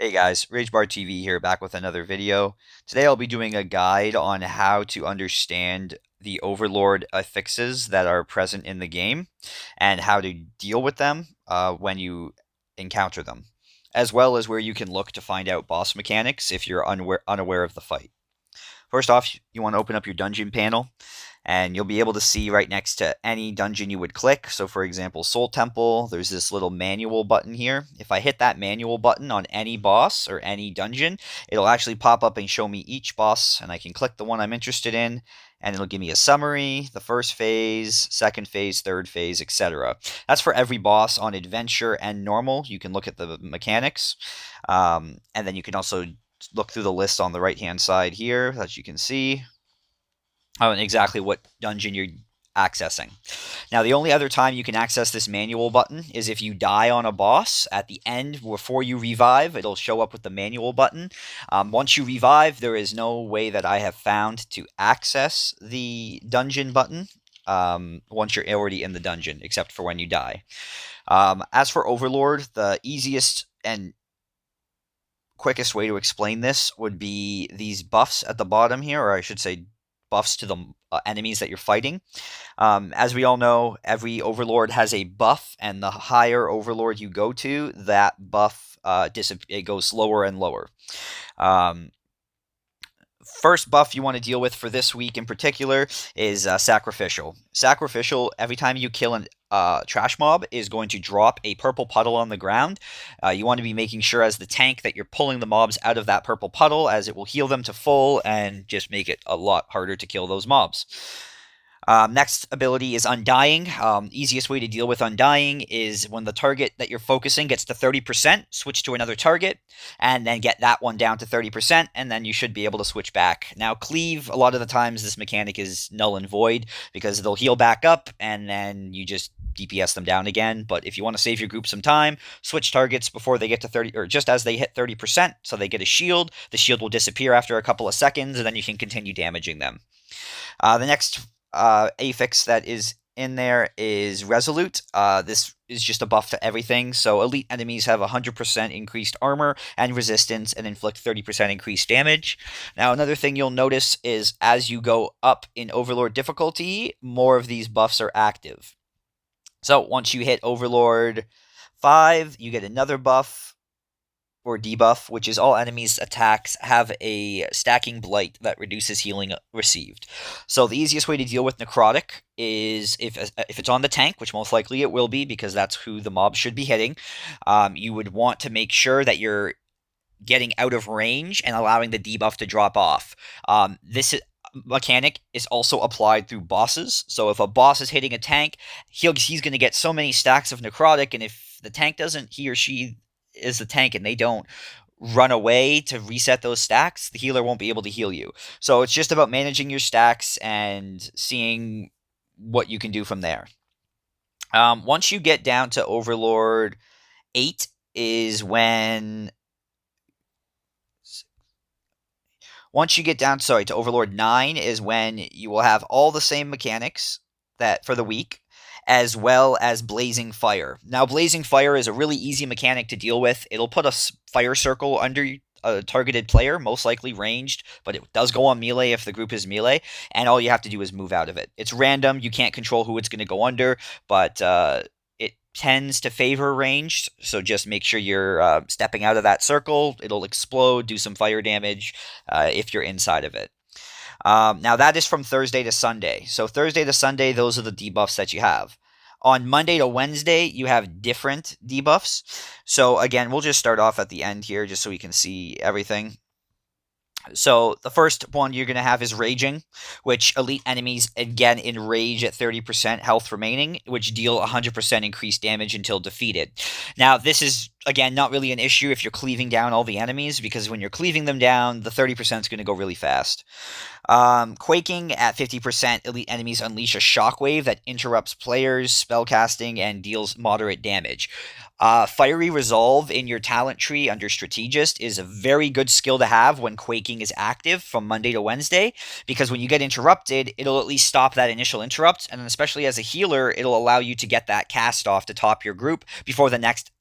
Hey guys, RageBarTV here, back with another video. Today I'll be doing a guide on how to understand the Overlord affixes that are present in the game and how to deal with them when you encounter them, as well as where you can look to find out boss mechanics if you're unaware of the fight. First off, you want to open up your dungeon panel, and you'll be able to see right next to any dungeon you would click. So for example, Soul Temple, there's this little manual button here. If I hit that manual button on any boss or any dungeon, it'll actually pop up and show me each boss, and I can click the one I'm interested in, and it'll give me a summary, the first phase, second phase, third phase, etc. That's for every boss on adventure and normal. You can look at the mechanics, and then you can also look through the list on the right hand side here, as you can see, and exactly what dungeon you're accessing. Now, the only other time you can access this manual button is if you die on a boss. At the end, before you revive, it'll show up with the manual button. Once you revive, there is no way that I have found to access the dungeon button once you're already in the dungeon, except for when you die. As for Overlord, the easiest and quickest way to explain this would be these buffs at the bottom here, or I should say buffs to the enemies that you're fighting. As we all know, every Overlord has a buff, and the higher Overlord you go to, that buff it goes lower and lower. First buff you want to deal with for this week in particular is Sacrificial. Sacrificial, every time you kill a trash mob, is going to drop a purple puddle on the ground. You want to be making sure as the tank that you're pulling the mobs out of that purple puddle, as it will heal them to full and just make it a lot harder to kill those mobs. Next ability is Undying. Easiest way to deal with Undying is when the target that you're focusing gets to 30%, switch to another target, and then get that one down to 30%, and then you should be able to switch back. Now, Cleave, a lot of the times this mechanic is null and void, because they'll heal back up, and then you just DPS them down again. But if you want to save your group some time, switch targets before they get to 30, or just as they hit 30%, so they get a shield. The shield will disappear after a couple of seconds, and then you can continue damaging them. The next affix that is in there is Resolute. This is just a buff to everything, so elite enemies have 100% increased armor and resistance and inflict 30% increased damage. Now, another thing you'll notice is as you go up in Overlord difficulty, more of these buffs are active. So once you hit Overlord 5, you get another buff, or debuff, which is all enemies' attacks have a stacking blight that reduces healing received. So the easiest way to deal with Necrotic is if it's on the tank, which most likely it will be because that's who the mob should be hitting, you would want to make sure that you're getting out of range and allowing the debuff to drop off. This mechanic is also applied through bosses. So if a boss is hitting a tank, he's going to get so many stacks of Necrotic, and if the tank doesn't, he or she is the tank, and they don't run away to reset those stacks, the healer won't be able to heal you. So it's just about managing your stacks and seeing what you can do from there. Once you get down to Overlord 8 is when... Once you get down, to Overlord 9 is when you will have all the same mechanics that for the week, as well as Blazing Fire. Now, Blazing Fire is a really easy mechanic to deal with. It'll put a fire circle under a targeted player, most likely ranged, but it does go on melee if the group is melee, and all you have to do is move out of it. It's random. You can't control who it's going to go under, but it tends to favor ranged, so just make sure you're stepping out of that circle. It'll explode, do some fire damage if you're inside of it. Now, that is from Thursday to Sunday. So Thursday to Sunday, those are the debuffs that you have. On Monday to Wednesday, you have different debuffs. So again, we'll just start off at the end here just so we can see everything. So the first one you're going to have is Raging, which elite enemies, again, enrage at 30% health remaining, which deal 100% increased damage until defeated. Now, this is, again, not really an issue if you're cleaving down all the enemies, because when you're cleaving them down, the 30% is going to go really fast. Quaking at 50%, elite enemies unleash a shockwave that interrupts players' spellcasting and deals moderate damage. Fiery Resolve in your talent tree under Strategist is a very good skill to have when Quaking is active from Monday to Wednesday, because when you get interrupted, it'll at least stop that initial interrupt, and especially as a healer, it'll allow you to get that cast off to top your group before the next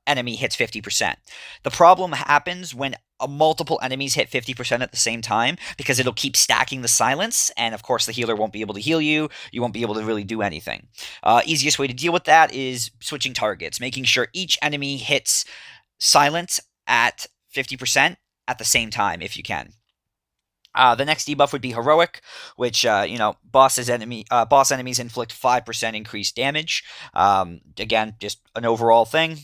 enemy hits 50%. The problem happens when multiple enemies hit 50% at the same time, because it'll keep stacking the silence, and of course the healer won't be able to heal you. You won't be able to really do anything. Easiest way to deal with that is switching targets, making sure each enemy hits silence at 50% at the same time if you can. The next debuff would be Heroic, which, boss enemies inflict 5% increased damage. Again, just an overall thing.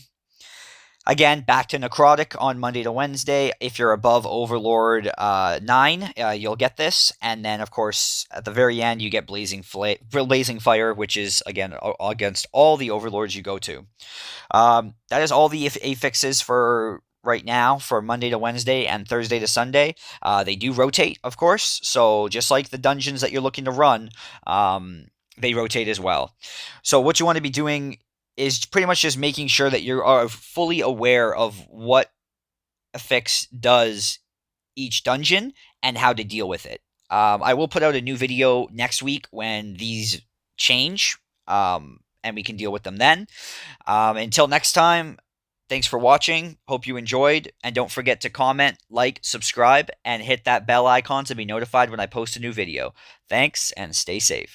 Again, back to Necrotic on Monday to Wednesday. If you're above Overlord 9, you'll get this. And then, of course, at the very end, you get Blazing Fire, which is, again, against all the Overlords you go to. That is all the affixes for right now for Monday to Wednesday and Thursday to Sunday. They do rotate, of course, so just like the dungeons that you're looking to run, they rotate as well. So what you want to be doing is pretty much just making sure that you are fully aware of what affix does each dungeon and how to deal with it. I will put out a new video next week when these change, and we can deal with them then. Until next time, thanks for watching. Hope you enjoyed. And don't forget to comment, like, subscribe, and hit that bell icon to be notified when I post a new video. Thanks, and stay safe.